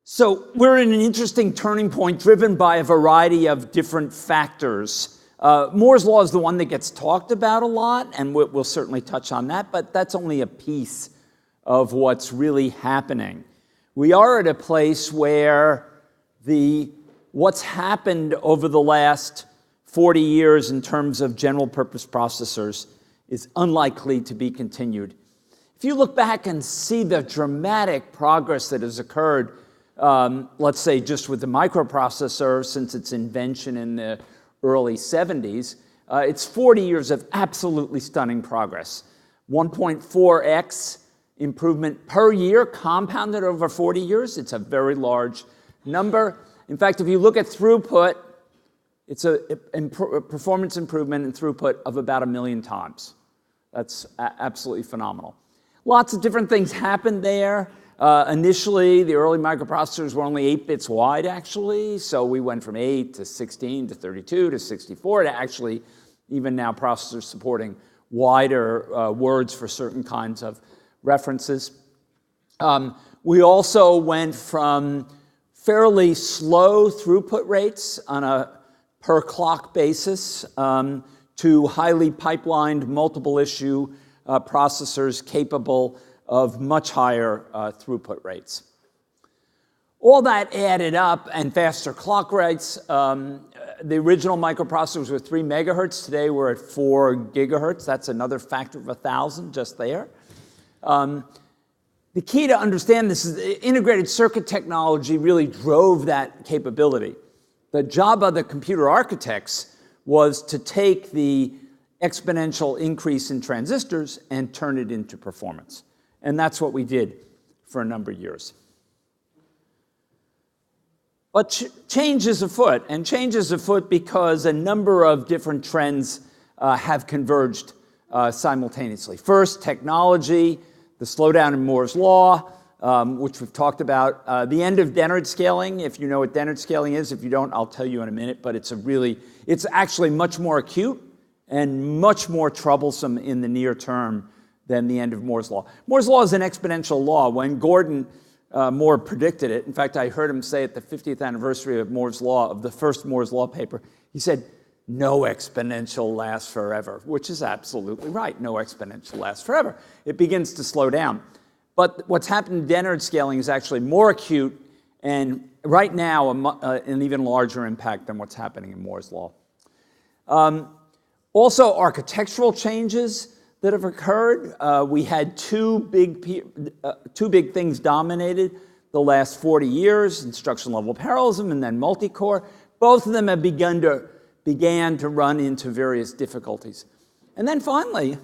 So we're in an interesting turning point driven by a variety of different factors. Moore's Law is the one that gets talked about a lot, and we'll certainly touch on that, but that's only a piece of what's really happening. We are at a place where what's happened over the last 40 years in terms of general purpose processors is unlikely to be continued. If you look back and see the dramatic progress that has occurred, let's say just with the microprocessor since its invention in the early 70s, it's 40 years of absolutely stunning progress. 1.4x improvement per year, compounded over 40 years. It's a very large number. In fact, if you look at throughput, it's a performance improvement in throughput of about 1 million times. That's absolutely phenomenal. Lots of different things happened there. Initially, the early microprocessors were only 8 bits wide, actually. So we went from 8 to 16 to 32 to 64 to actually even now processors supporting wider words for certain kinds of references. We also went from fairly slow throughput rates on a per clock basis to highly pipelined multiple issue processors capable of much higher throughput rates. All that added up, and faster clock rates. The original microprocessors were 3 megahertz. Today we're at 4 gigahertz. That's another factor of 1,000 just there. The key to understand this is integrated circuit technology really drove that capability. The job of the computer architects was to take the exponential increase in transistors and turn it into performance. And that's what we did for a number of years. But change is afoot, and change is afoot because a number of different trends have converged simultaneously. First, technology, the slowdown in Moore's Law, which we've talked about. The end of DENNARD scaling, if you know what DENNARD scaling is. If you don't, I'll tell you in a minute, but it's actually much more acute and much more troublesome in the near term than the end of Moore's Law. Moore's Law is an exponential law. When Gordon Moore predicted it, in fact, I heard him say at the 50th anniversary of Moore's Law, of the first Moore's Law paper, he said, "No exponential lasts forever," which is absolutely right. No exponential lasts forever. It begins to slow down. But what's happened in DENNARD scaling is actually more acute and right now an even larger impact than what's happening in Moore's Law. Also, architectural changes that have occurred. We had two big things dominated the last 40 years, instruction-level parallelism and then multicore. Both of them have began to run into various difficulties. And then finally,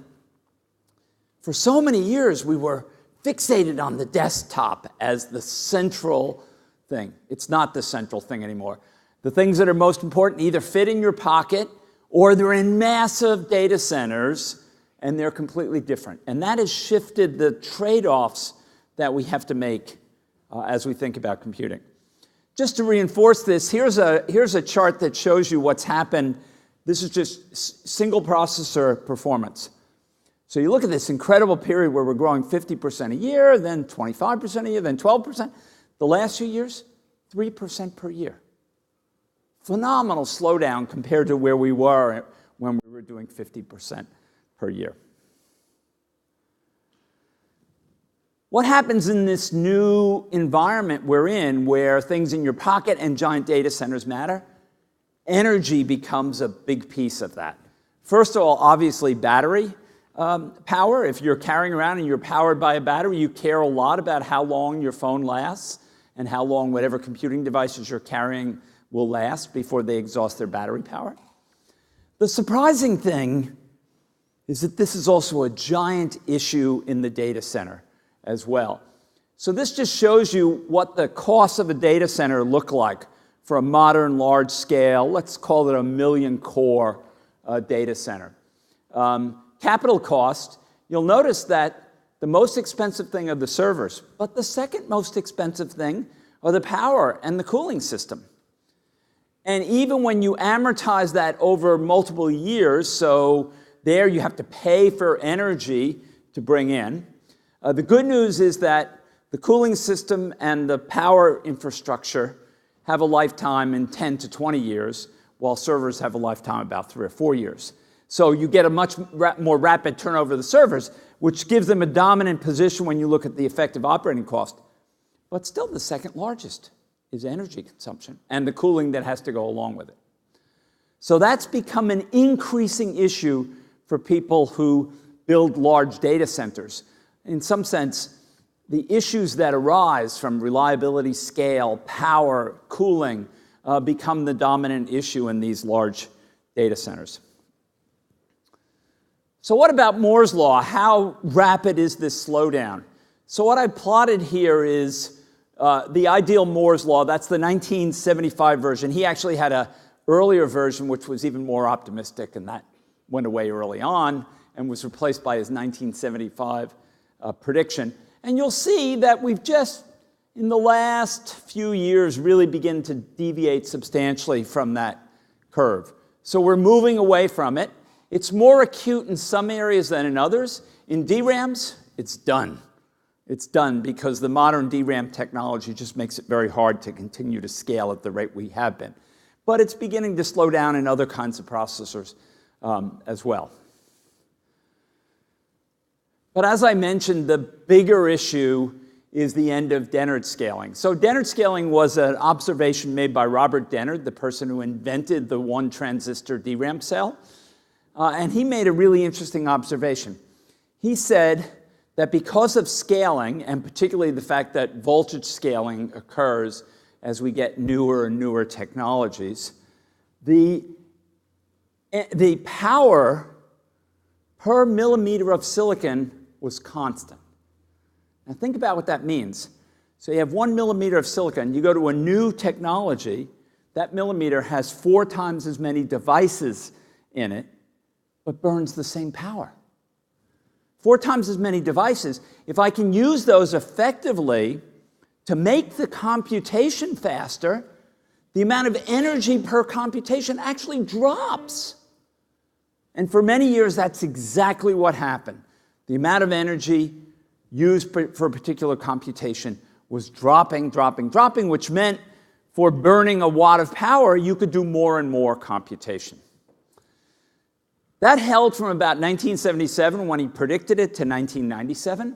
for so many years, we were fixated on the desktop as the central thing. It's not the central thing anymore. The things that are most important either fit in your pocket or they're in massive data centers, and they're completely different. And that has shifted the trade-offs that we have to make as we think about computing. Just to reinforce this, here's a chart that shows you what's happened. This is just single processor performance. So you look at this incredible period where we're growing 50% a year, then 25% a year, then 12%. The last few years, 3% per year. Phenomenal slowdown compared to where we were when we were doing 50% per year. What happens in this new environment we're in, where things in your pocket and giant data centers matter? Energy becomes a big piece of that. First of all, obviously, battery power. If you're carrying around and you're powered by a battery, you care a lot about how long your phone lasts and how long whatever computing devices you're carrying will last before they exhaust their battery power. The surprising thing is that this is also a giant issue in the data center as well. So this just shows you what the costs of a data center look like for a modern large scale, let's call it a 1 million core data center. Capital cost, you'll notice that the most expensive thing are the servers, but the second most expensive thing are the power and the cooling system. And even when you amortize that over multiple years, so there you have to pay for energy to bring in. The good news is that The cooling system and the power infrastructure have a lifetime in 10 to 20 years, while servers have a lifetime about 3 or 4 years. So you get a much more rapid turnover of the servers, which gives them a dominant position when you look at the effective operating cost. But still, the second largest is energy consumption and the cooling that has to go along with it. So that's become an increasing issue for people who build large data centers. In some sense, the issues that arise from reliability, scale, power, cooling become the dominant issue in these large data centers. So what about Moore's law? How rapid is this slowdown? So what I plotted here is the ideal Moore's law. That's the 1975 version. He actually had an earlier version which was even more optimistic, and that went away early on and was replaced by his 1975 prediction. And you'll see that we've just, in the last few years, really begin to deviate substantially from that curve. So we're moving away from it. It's more acute in some areas than in others. In DRAMs, it's done. It's done because the modern DRAM technology just makes it very hard to continue to scale at the rate we have been. But it's beginning to slow down in other kinds of processors as well. But as I mentioned, the bigger issue is the end of Dennard scaling. So Dennard scaling was an observation made by Robert Dennard, the person who invented the one transistor DRAM cell. And he made a really interesting observation. He said that because of scaling, and particularly the fact that voltage scaling occurs as we get newer and newer technologies, the power per millimeter of silicon was constant. Now think about what that means. So you have 1 millimeter of silicon, you go to a new technology, that millimeter has 4 times as many devices in it, but burns the same power. 4 times as many devices. If I can use those effectively to make the computation faster, the amount of energy per computation actually drops. And for many years, that's exactly what happened. The amount of energy used for a particular computation was dropping, which meant for burning a watt of power, you could do more and more computation. That held from about 1977, when he predicted it, to 1997.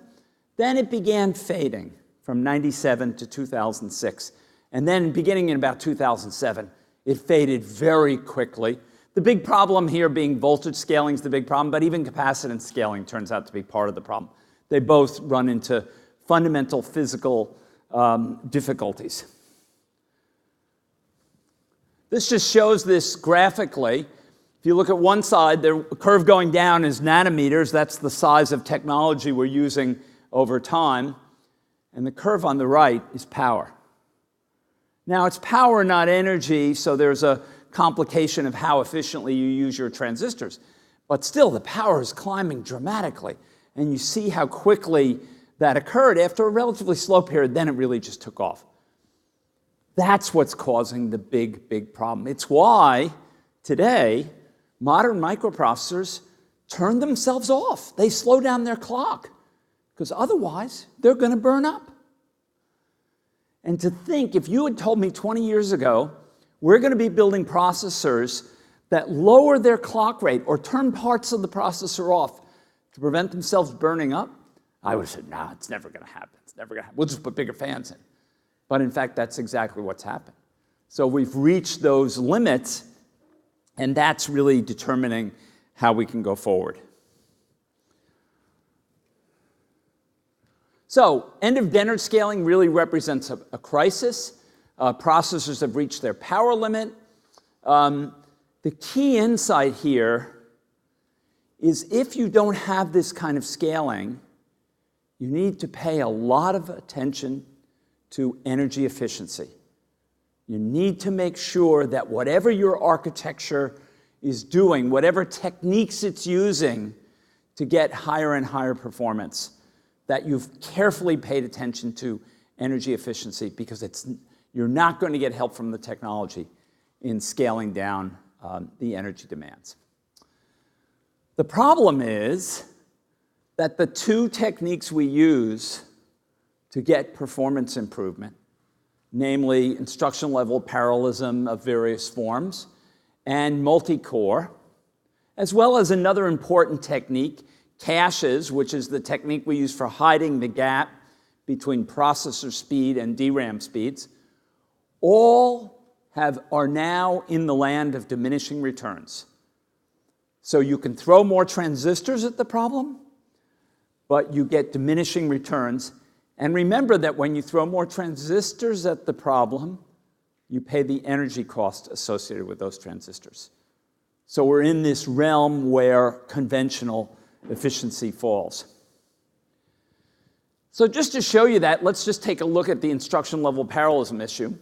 Then it began fading from 97 to 2006. And then beginning in about 2007, it faded very quickly. The big problem here being voltage scaling is the big problem, but even capacitance scaling turns out to be part of the problem. They both run into fundamental physical difficulties. This just shows this graphically. If you look at one side, the curve going down is nanometers. That's the size of technology we're using over time. And the curve on the right is power. Now, it's power, not energy, so there's a complication of how efficiently you use your transistors. But still, the power is climbing dramatically. And you see how quickly that occurred after a relatively slow period. Then it really just took off. That's what's causing the big problem. It's why today modern microprocessors turn themselves off. They slow down their clock because otherwise they're going to burn up. And to think, if you had told me 20 years ago, we're going to be building processors that lower their clock rate or turn parts of the processor off to prevent themselves burning up, I would have said, no, it's never going to happen. It's never going to happen. We'll just put bigger fans in. But in fact, that's exactly what's happened. So we've reached those limits, and that's really determining how we can go forward. So end of Dennard scaling really represents a crisis. Processors have reached their power limit. The key insight here is if you don't have this kind of scaling, you need to pay a lot of attention to energy efficiency. You need to make sure that whatever your architecture is doing, whatever techniques it's using to get higher and higher performance, that you've carefully paid attention to energy efficiency, because you're not going to get help from the technology in scaling down the energy demands. The problem is that the two techniques we use to get performance improvement, namely instruction level parallelism of various forms and multicore, as well as another important technique, caches, which is the technique we use for hiding the gap between processor speed and DRAM speeds, all are now in the land of diminishing returns. So you can throw more transistors at the problem, but you get diminishing returns. And remember that when you throw more transistors at the problem, you pay the energy cost associated with those transistors. So we're in this realm where conventional efficiency falls. So just to show you that, let's just take a look at the instruction level parallelism issue.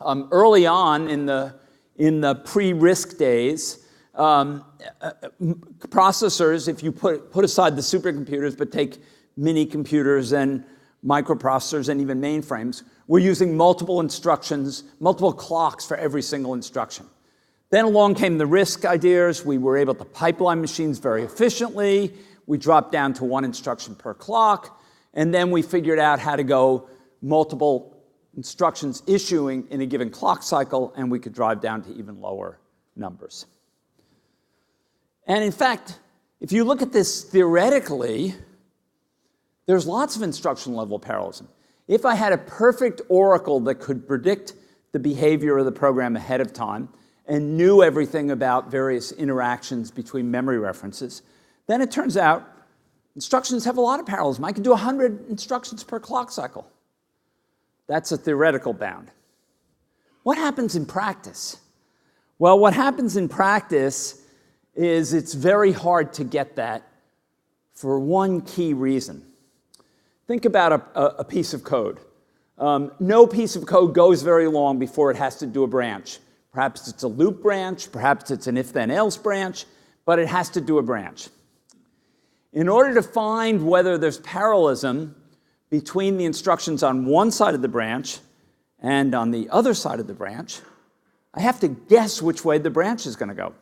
Early on in the pre-RISC days, processors, if you put aside the supercomputers but take mini computers and microprocessors and even mainframes, were using multiple instructions, multiple clocks for every single instruction. Then along came the RISC ideas. We were able to pipeline machines very efficiently. We dropped down to one instruction per clock. And then we figured out how to go multiple instructions issuing in a given clock cycle, and we could drive down to even lower numbers. And in fact, if you look at this theoretically, there's lots of instruction level parallelism. If I had a perfect oracle that could predict the behavior of the program ahead of time and knew everything about various interactions between memory references, then it turns out instructions have a lot of parallelism. I can do 100 instructions per clock cycle. That's a theoretical bound. What happens in practice? Well, what happens in practice is it's very hard to get that for one key reason. Think about a piece of code. No piece of code goes very long before it has to do a branch. Perhaps it's a loop branch, perhaps it's an if-then-else branch, but it has to do a branch. In order to find whether there's parallelism between the instructions on one side of the branch and on the other side of the branch, I have to guess which way the branch is going to go.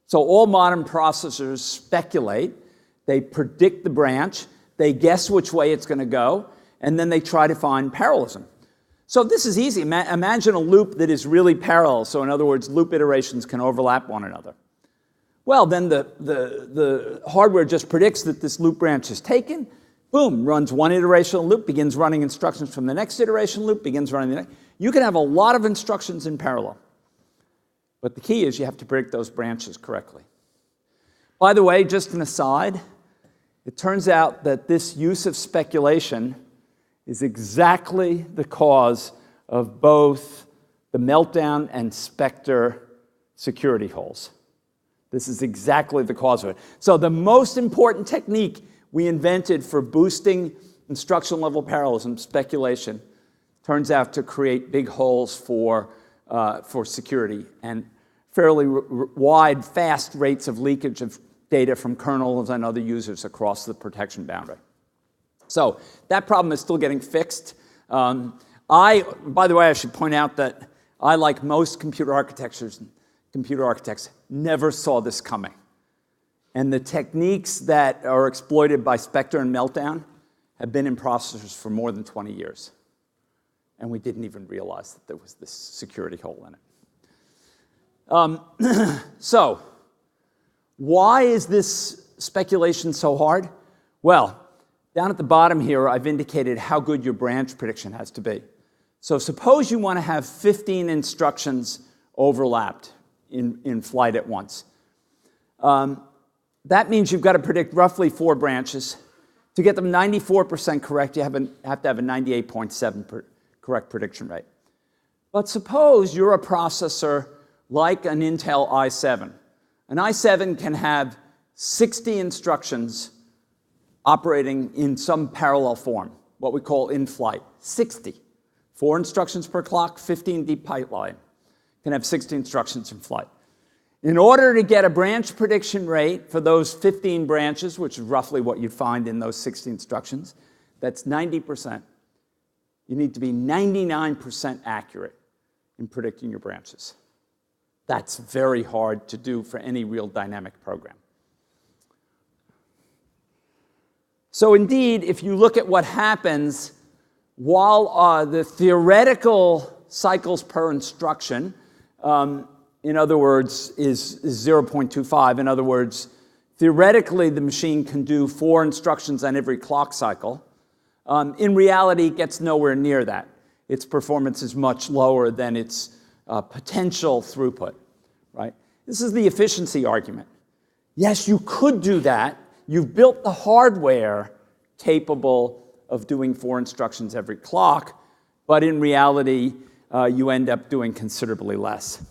So all modern processors speculate, they predict the branch, they guess which way it's going to go, and then they try to find parallelism. So this is easy. Imagine a loop that is really parallel. So in other words, loop iterations can overlap one another. Well, then the hardware just predicts that this loop branch is taken, boom, runs one iteration of the loop, begins running instructions from the next iteration loop, begins running the next. You can have a lot of instructions in parallel. But the key is you have to predict those branches correctly. By the way, just an aside, it turns out that this use of speculation is exactly the cause of both the Meltdown and Spectre security holes. This is exactly the cause of it. So the most important technique we invented for boosting instruction level parallelism, speculation, turns out to create big holes for security and fairly wide, fast rates of leakage of data from kernels and other users across the protection boundary. So that problem is still getting fixed. By the way, I should point out that I, like most computer architects, never saw this coming. And the techniques that are exploited by Spectre and Meltdown have been in processors for more than 20 years. And we didn't even realize that there was this security hole in it. So, why is this speculation so hard? Well, down at the bottom here, I've indicated how good your branch prediction has to be. So suppose you want to have 15 instructions overlapped in flight at once. That means you've got to predict roughly 4 branches. To get them 94% correct, you have to have a 98.7% correct prediction rate. But suppose you're a processor like an Intel i7. An i7 can have 60 instructions operating in some parallel form, what we call in-flight. 60. 4 instructions per clock, 15 deep pipeline. Can have 60 instructions in flight. In order to get a branch prediction rate for those 15 branches, which is roughly what you find in those 60 instructions, that's 90%. You need to be 99% accurate in predicting your branches. That's very hard to do for any real dynamic program. So indeed, if you look at what happens while the theoretical cycles per instruction, in other words, is 0.25. In other words, theoretically, the machine can do 4 instructions on every clock cycle. In reality, it gets nowhere near that. Its performance is much lower than its potential throughput, right? This is the efficiency argument. Yes, you could do that. You've built the hardware capable of doing 4 instructions every clock, but in reality, you end up doing considerably less.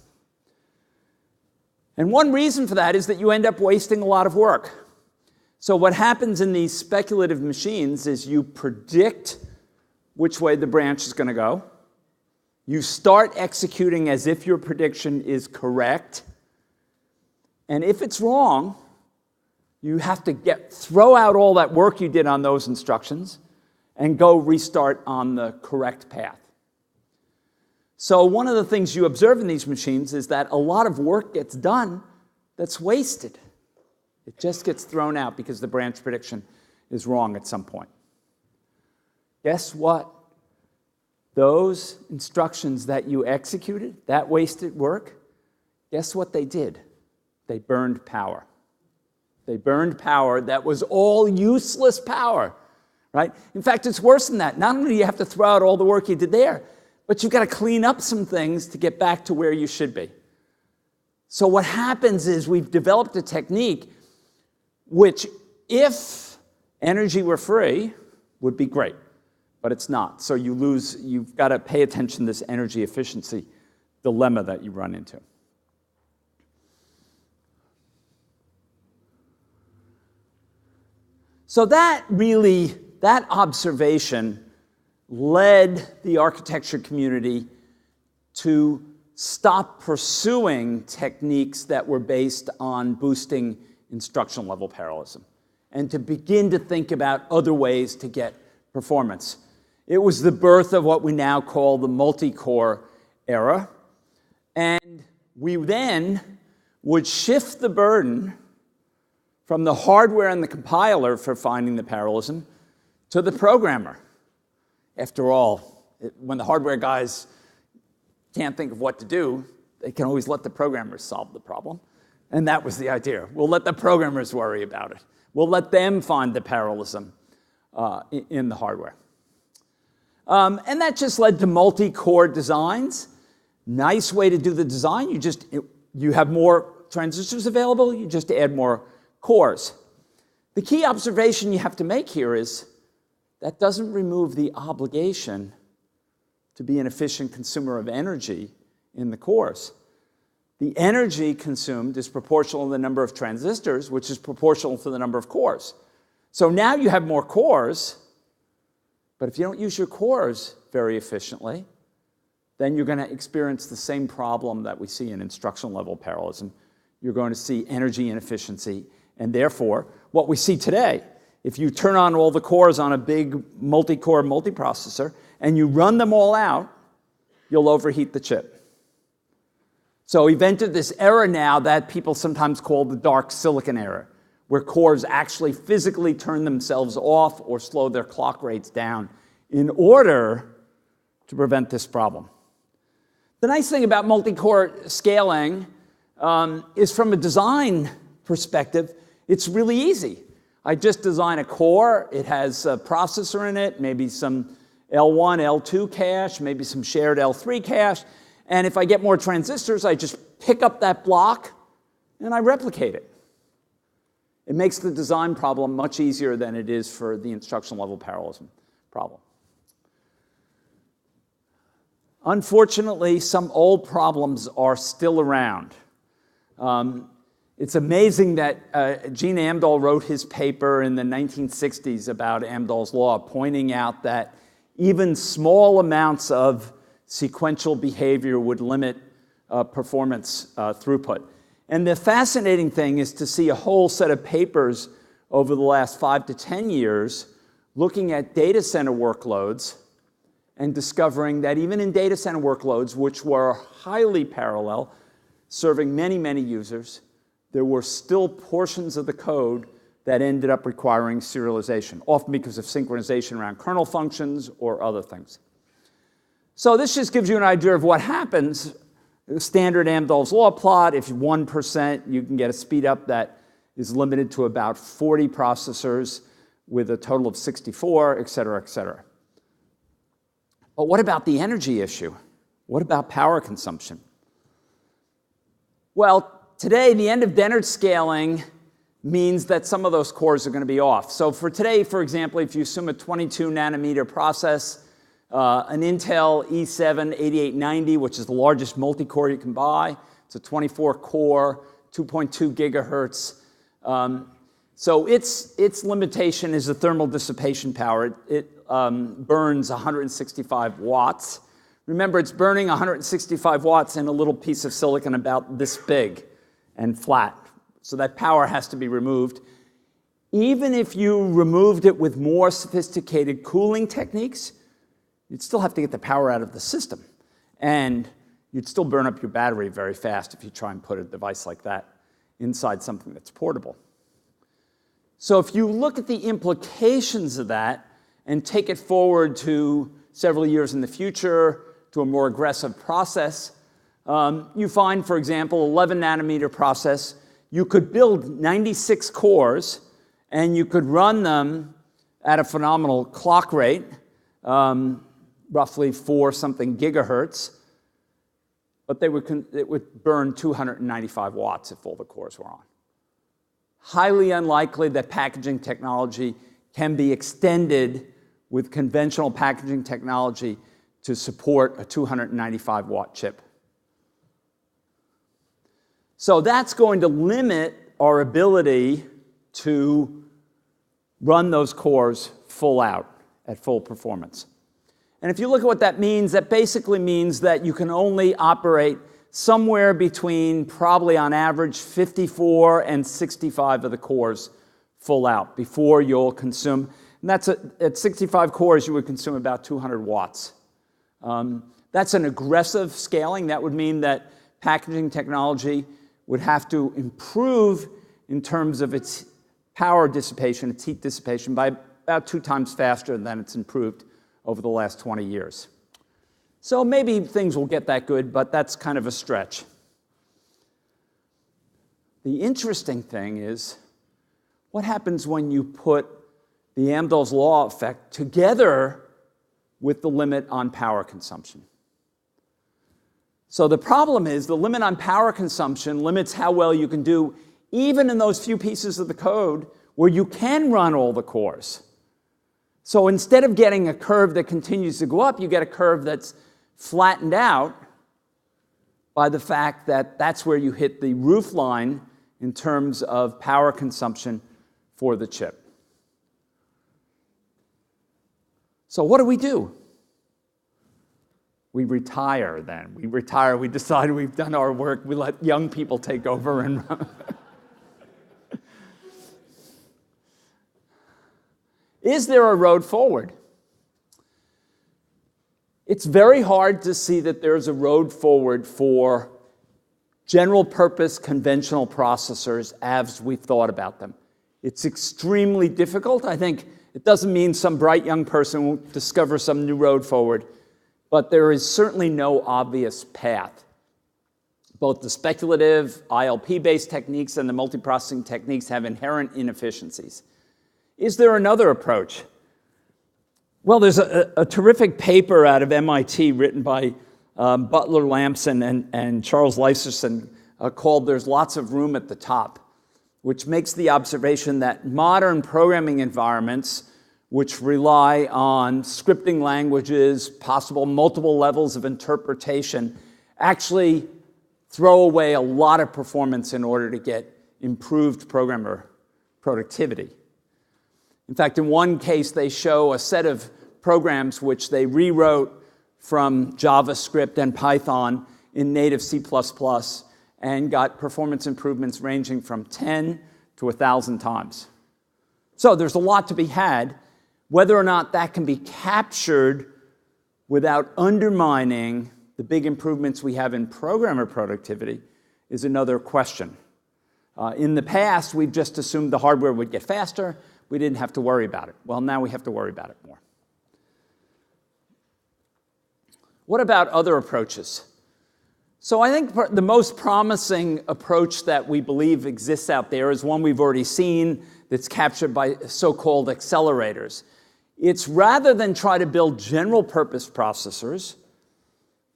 And one reason for that is that you end up wasting a lot of work. So what happens in these speculative machines is you predict which way the branch is going to go. You start executing as if your prediction is correct. And if it's wrong, you have to throw out all that work you did on those instructions and go restart on the correct path. So one of the things you observe in these machines is that a lot of work gets done that's wasted. It just gets thrown out because the branch prediction is wrong at some point. Guess what? Those instructions that you executed, that wasted work, guess what they did? They burned power. They burned power that was all useless power, right? In fact, it's worse than that. Not only do you have to throw out all the work you did there, but you've got to clean up some things to get back to where you should be. So what happens is we've developed a technique which, if energy were free, would be great, but it's not. So you've got to pay attention to this energy efficiency dilemma that you run into. So that observation led the architecture community to stop pursuing techniques that were based on boosting instructional level parallelism and to begin to think about other ways to get performance. It was the birth of what we now call the multicore era, and we then would shift the burden from the hardware and the compiler for finding the parallelism to the programmer. After all, when the hardware guys can't think of what to do, they can always let the programmers solve the problem. And that was the idea. We'll let the programmers worry about it. We'll let them find the parallelism in the hardware. And that just led to multi-core designs. Nice way to do the design. You have more transistors available, you just add more cores. The key observation you have to make here is that doesn't remove the obligation to be an efficient consumer of energy in the cores. The energy consumed is proportional to the number of transistors, which is proportional to the number of cores. So now you have more cores, but if you don't use your cores very efficiently, then you're going to experience the same problem that we see in instructional level parallelism. You're going to see energy inefficiency, and therefore, what we see today, if you turn on all the cores on a big multi-core multiprocessor and you run them all out, you'll overheat the chip. So we've entered this era now that people sometimes call the dark silicon era, where cores actually physically turn themselves off or slow their clock rates down in order to prevent this problem. The nice thing about multi-core scaling is, from a design perspective, it's really easy. I just design a core. It has a processor in it, maybe some L1, L2 cache, maybe some shared L3 cache. And if I get more transistors, I just pick up that block and I replicate it. It makes the design problem much easier than it is for the instructional level parallelism problem. Unfortunately, some old problems are still around. It's amazing that Gene Amdahl wrote his paper in the 1960s about Amdahl's law, pointing out that even small amounts of sequential behavior would limit performance throughput. And the fascinating thing is to see a whole set of papers over the last 5 to 10 years looking at data center workloads and discovering that even in data center workloads, which were highly parallel, serving many, many users, there were still portions of the code that ended up requiring serialization, often because of synchronization around kernel functions or other things. So this just gives you an idea of what happens. Standard AMDAHL'S law plot, if 1%, you can get a speed up that is limited to about 40 processors with a total of 64, et cetera, et cetera. But what about the energy issue? What about power consumption? Well, today, the end of DENNARD scaling means that some of those cores are going to be off. So for today, for example, if you assume a 22 nanometer process, an Intel E7 8890, which is the largest multi-core you can buy, it's a 24 core, 2.2 gigahertz. So its limitation is the thermal dissipation power. It burns 165 watts. Remember, it's burning 165 watts in a little piece of silicon about this big and flat. So that power has to be removed. Even if you removed it with more sophisticated cooling techniques, you'd still have to get the power out of the system. And you'd still burn up your battery very fast if you try and put a device like that inside something that's portable. So if you look at the implications of that and take it forward to several years in the future to a more aggressive process, you find, for example, 11 nanometer process, you could build 96 cores and you could run them at a phenomenal clock rate, roughly 4 something gigahertz, but it would burn 295 watts if all the cores were on. Highly unlikely that packaging technology can be extended with conventional packaging technology to support a 295 watt chip. So that's going to limit our ability to run those cores full out at full performance. And if you look at what that means, that basically means that you can only operate somewhere between, probably on average, 54 and 65 of the cores full out before you'll consume. And that's at 65 cores, you would consume about 200 watts. That's an aggressive scaling. That would mean that packaging technology would have to improve in terms of its power dissipation, its heat dissipation, by about 2 times faster than it's improved over the last 20 years. So maybe things will get that good, but that's kind of a stretch. The interesting thing is, what happens when you put the AMDAHL'S law effect together with the limit on power consumption? So the problem is the limit on power consumption limits how well you can do even in those few pieces of the code where you can run all the cores. So instead of getting a curve that continues to go up, you get a curve that's flattened out by the fact that that's where you hit the roof line in terms of power consumption for the chip. So what do? We retire then. We retire, we decide we've done our work, we let young people take over and run. Is there a road forward? It's very hard to see that there's a road forward for general purpose conventional processors as we've thought about them. It's extremely difficult. I think it doesn't mean some bright young person will discover some new road forward, but there is certainly no obvious path. Both the speculative ILP-based techniques and the multiprocessing techniques have inherent inefficiencies. Is there another approach? Well, there's a terrific paper out of MIT written by Butler Lampson and Charles Leiserson called "There's Lots of Room at the Top," which makes the observation that modern programming environments, which rely on scripting languages, possible multiple levels of interpretation, actually throw away a lot of performance in order to get improved programmer productivity. In fact, in one case, they show a set of programs which they rewrote from JavaScript and Python in native C++ and got performance improvements ranging from 10 to 1,000 times. So there's a lot to be had. Whether or not that can be captured without undermining the big improvements we have in programmer productivity is another question. In the past, we've just assumed the hardware would get faster. We didn't have to worry about it. Well, now we have to worry about it more. What about other approaches? So I think the most promising approach that we believe exists out there is one we've already seen that's captured by so-called accelerators. It's rather than try to build general-purpose processors,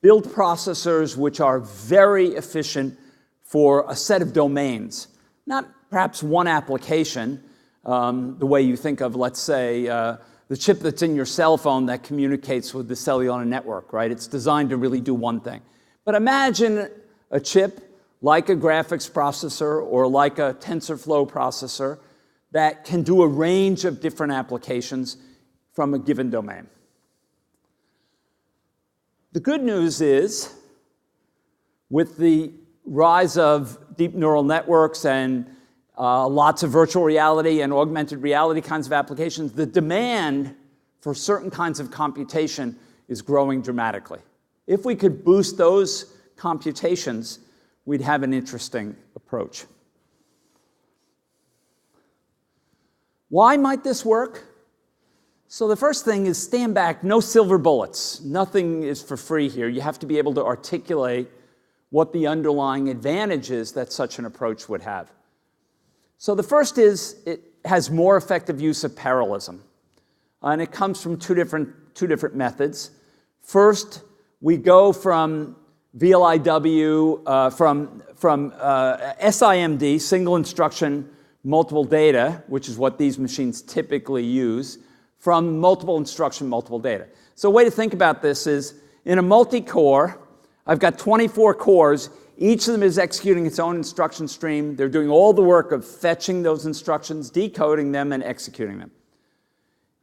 build processors which are very efficient for a set of domains, not perhaps one application, the way you think of, let's say, the chip that's in your cell phone that communicates with the cellular network, right? It's designed to really do one thing. But imagine a chip like a graphics processor or like a TensorFlow processor that can do a range of different applications from a given domain. The good news is, with the rise of deep neural networks and lots of virtual reality and augmented reality kinds of applications, the demand for certain kinds of computation is growing dramatically. If we could boost those computations, we'd have an interesting approach. Why might this work? So the first thing is stand back, no silver bullets. Nothing is for free here. You have to be able to articulate what the underlying advantage is that such an approach would have. So the first is it has more effective use of parallelism. And it comes from two different methods. First, we go from VLIW, from SIMD, single instruction, multiple data, which is what these machines typically use, from multiple instruction, multiple data. So a way to think about this is, in a multi-core, I've got 24 cores. Each of them is executing its own instruction stream. They're doing all the work of fetching those instructions, decoding them, and executing them.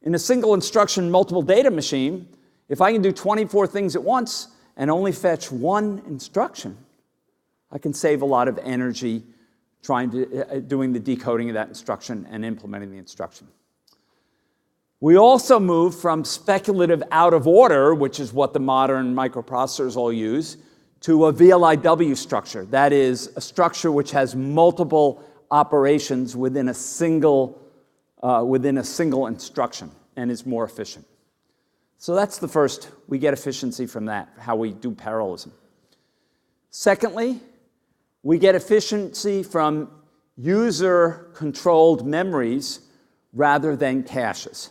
In a single instruction, multiple data machine, if I can do 24 things at once and only fetch one instruction, I can save a lot of energy doing the decoding of that instruction and implementing the instruction. We also move from speculative out of order, which is what the modern microprocessors all use, to a VLIW structure. That is a structure which has multiple operations within a single instruction and is more efficient. So that's the first. We get efficiency from that, how we do parallelism. Secondly, we get efficiency from user-controlled memories rather than caches.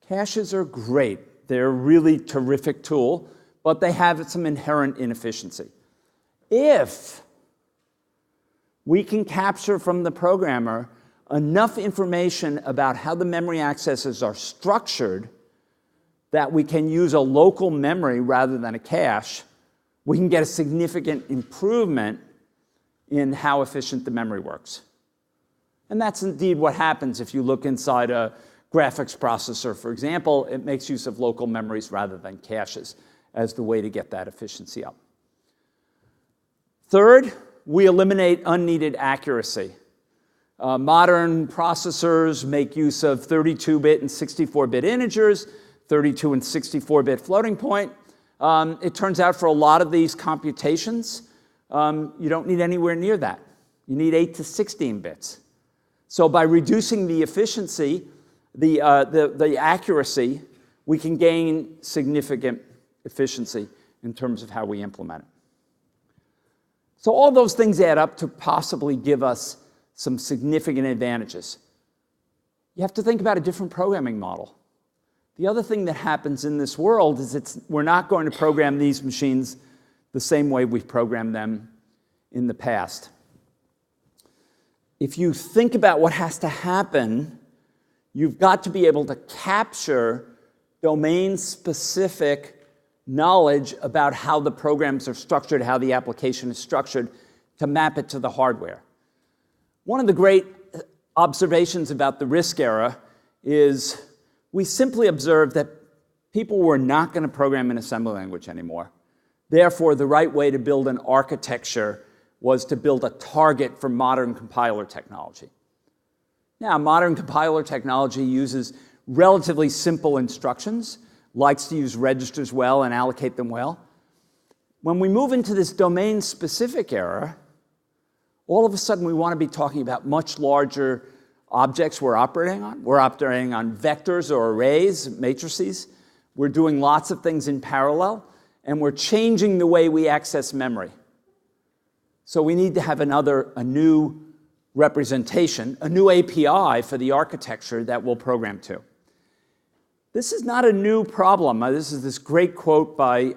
Caches are great. They're a really terrific tool, but they have some inherent inefficiency. If we can capture from the programmer enough information about how the memory accesses are structured that we can use a local memory rather than a cache, we can get a significant improvement in how efficient the memory works. And that's indeed what happens if you look inside a graphics processor, for example. It makes use of local memories rather than caches as the way to get that efficiency up. Third, we eliminate unneeded accuracy. Modern processors make use of 32-bit and 64-bit integers, 32 and 64-bit floating point. It turns out for a lot of these computations, you don't need anywhere near that. You need 8 to 16 bits. So by reducing the efficiency, the accuracy, we can gain significant efficiency in terms of how we implement it. So all those things add up to possibly give us some significant advantages. You have to think about a different programming model. The other thing that happens in this world is we're not going to program these machines the same way we've programmed them in the past. If you think about what has to happen, you've got to be able to capture domain-specific knowledge about how the programs are structured, how the application is structured, to map it to the hardware. One of the great observations about the RISC era is we simply observed that people were not going to program in assembly language anymore. Therefore, the right way to build an architecture was to build a target for modern compiler technology. Now, modern compiler technology uses relatively simple instructions, likes to use registers well and allocate them well. When we move into this domain-specific era, all of a sudden we want to be talking about much larger objects we're operating on. We're operating on vectors or arrays, matrices. We're doing lots of things in parallel, and we're changing the way we access memory. So we need to have a new representation, a new API for the architecture that we'll program to. This is not a new problem. This is this great quote by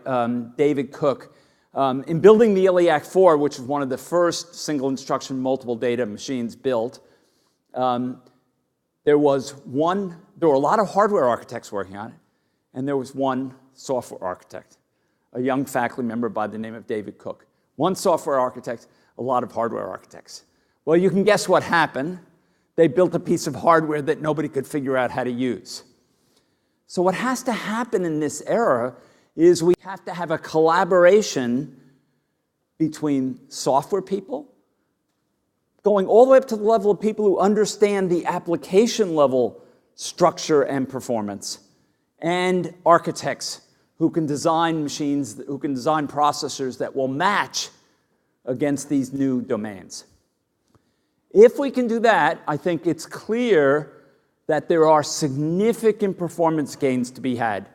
David Cook. In building the ILIAC 4, which was one of the first single instruction multiple data machines built, there were a lot of hardware architects working on it, and there was one software architect, a young faculty member by the name of David Cook. One software architect, a lot of hardware architects. Well, you can guess what happened. They built a piece of hardware that nobody could figure out how to use. So what has to happen in this era is we have to have a collaboration between software people, going all the way up to the level of people who understand the application level structure and performance, and architects who can design machines, who can design processors that will match against these new domains. If we can do that, I think it's clear that there are significant performance gains to be had,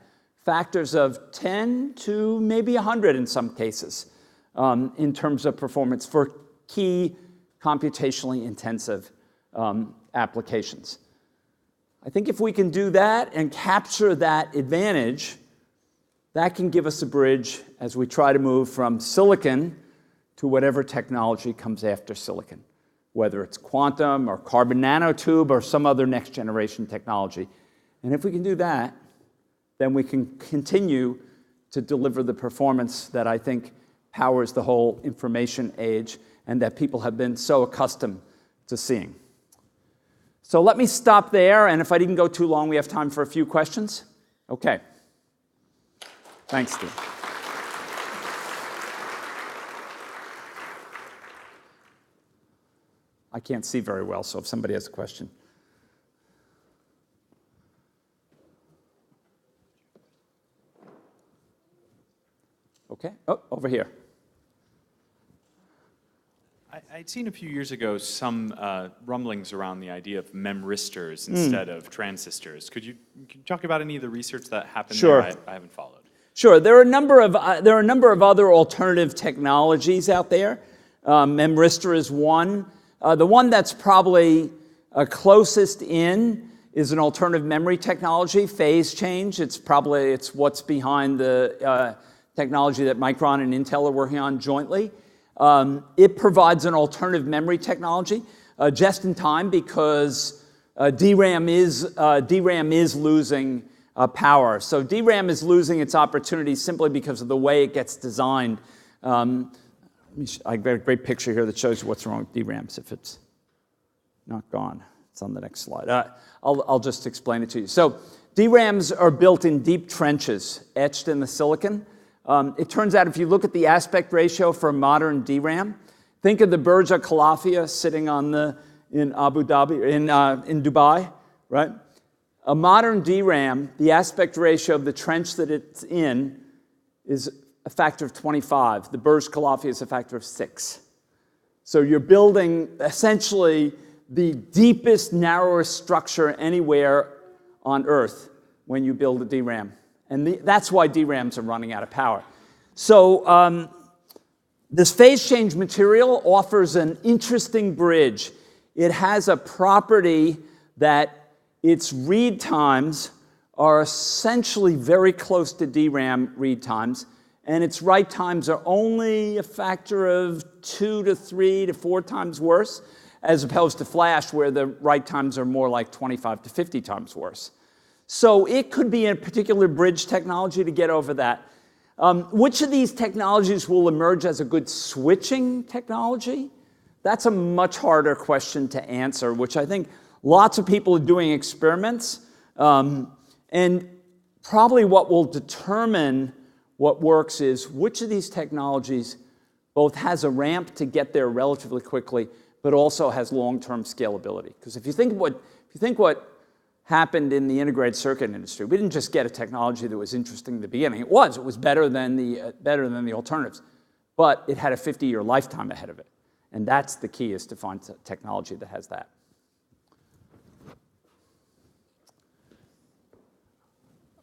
factors of 10 to maybe 100 in some cases, in terms of performance for key computationally intensive applications. I think if we can do that and capture that advantage, that can give us a bridge as we try to move from silicon to whatever technology comes after silicon, whether it's quantum or carbon nanotube or some other next generation technology. And if we can do that, then we can continue to deliver the performance that I think powers the whole information age and that people have been so accustomed to seeing. So let me stop there, and if I didn't go too long, we have time for a few questions. Okay. Thanks, Steve. I can't see very well, so if somebody has a question. Okay, oh, over here. I'd seen a few years ago some rumblings around the idea of memristors instead of transistors. Could you talk about any of the research that happened Sure. there? I haven't followed. Sure. There are a number of other alternative technologies out there. Memristor is one. The one that's probably closest in is an alternative memory technology, phase change. It's what's behind the technology that Micron and Intel are working on jointly. It provides an alternative memory technology just in time because DRAM is losing power. So DRAM is losing its opportunities simply because of the way it gets designed. I've got a great picture here that shows you what's wrong with DRAMs if it's not gone. It's on the next slide. I'll just explain it to you. So DRAMs are built in deep trenches etched in the silicon. It turns out if you look at the aspect ratio for modern DRAM, think of the Burj Al Khalifa sitting in Abu Dhabi, in Dubai, right? A modern DRAM, the aspect ratio of the trench that it's in is a factor of 25. The Burj Khalifa is a factor of 6. So you're building essentially the deepest, narrowest structure anywhere on Earth when you build a DRAM. And that's why DRAMs are running out of power. So this phase change material offers an interesting bridge. It has a property that its read times are essentially very close to DRAM read times, and its write times are only a factor of 2 to 3 to 4 times worse, as opposed to flash, where the write times are more like 25 to 50 times worse. So it could be a particular bridge technology to get over that. Which of these technologies will emerge as a good switching technology? That's a much harder question to answer, which I think lots of people are doing experiments. And probably what will determine what works is which of these technologies both has a ramp to get there relatively quickly, but also has long-term scalability. Because if you think what happened in the integrated circuit industry, we didn't just get a technology that was interesting in the beginning. It was better than the alternatives, but it had a 50-year lifetime ahead of it. And that's the key, is to find technology that has that.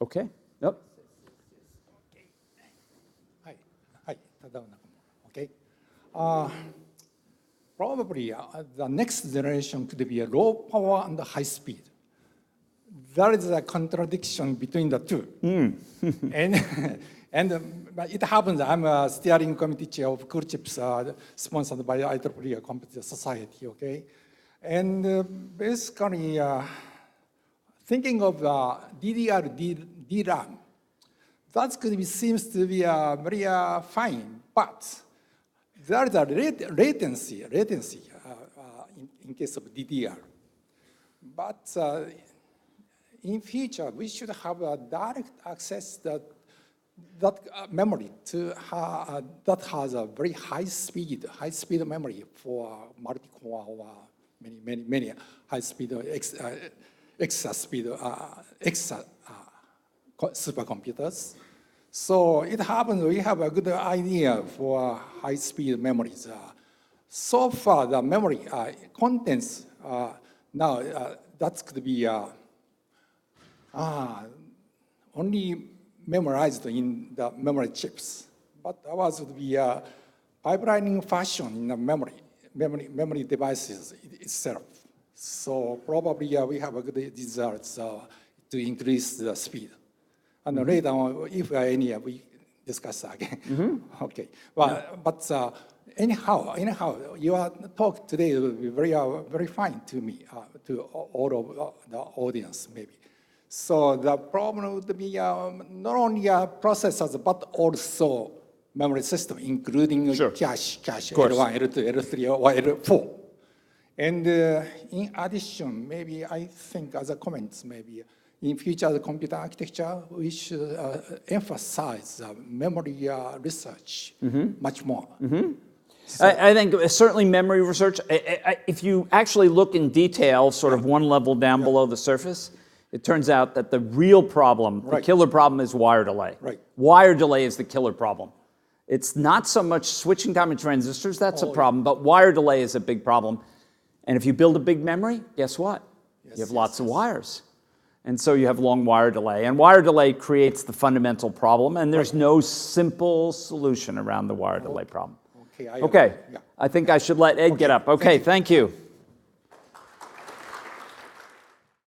Okay. Yep. Okay. Probably the next generation could be a low power and high speed. There is a contradiction between the two. But it happens, I'm a steering committee chair of cool chips sponsored by IEEE Computer Society, okay? And basically, thinking of DDR, DRAM, that could be, seems to be very fine, but there is a latency in case of DDR. But in future, we should have a direct access that memory to that has a very high speed memory for multi-core or many high speed extra speed supercomputers. So it happens we have a good idea for high speed memories. So far, the memory contents now that could be only memorized in the memory chips, but ours would be pipelining fashion in the memory devices itself. So probably we have a good results to increase the speed. And later on, if any, we discuss again. Okay. Well, but anyhow, your talk today will be very fine to me, to all of the audience, maybe. So the problem would be not only processors, but also memory system, including cache, L1, L2, L3, or L4. And in addition, maybe I think as a comment, maybe in future computer architecture, we should emphasize memory research much more. So, I think certainly memory research, if you actually look in detail, sort of one level down below the surface, it turns out that the real problem, the killer problem, is wire delay. Wire delay is the killer problem. It's not so much switching time and transistors, that's a problem, but wire delay is a big problem. And if you build a big memory, guess what? You have lots of wires. And so you have long wire delay. And wire delay creates the fundamental problem, and there's no simple solution around the wire delay problem. Okay, I think I should let Ed get up. Okay, thank you.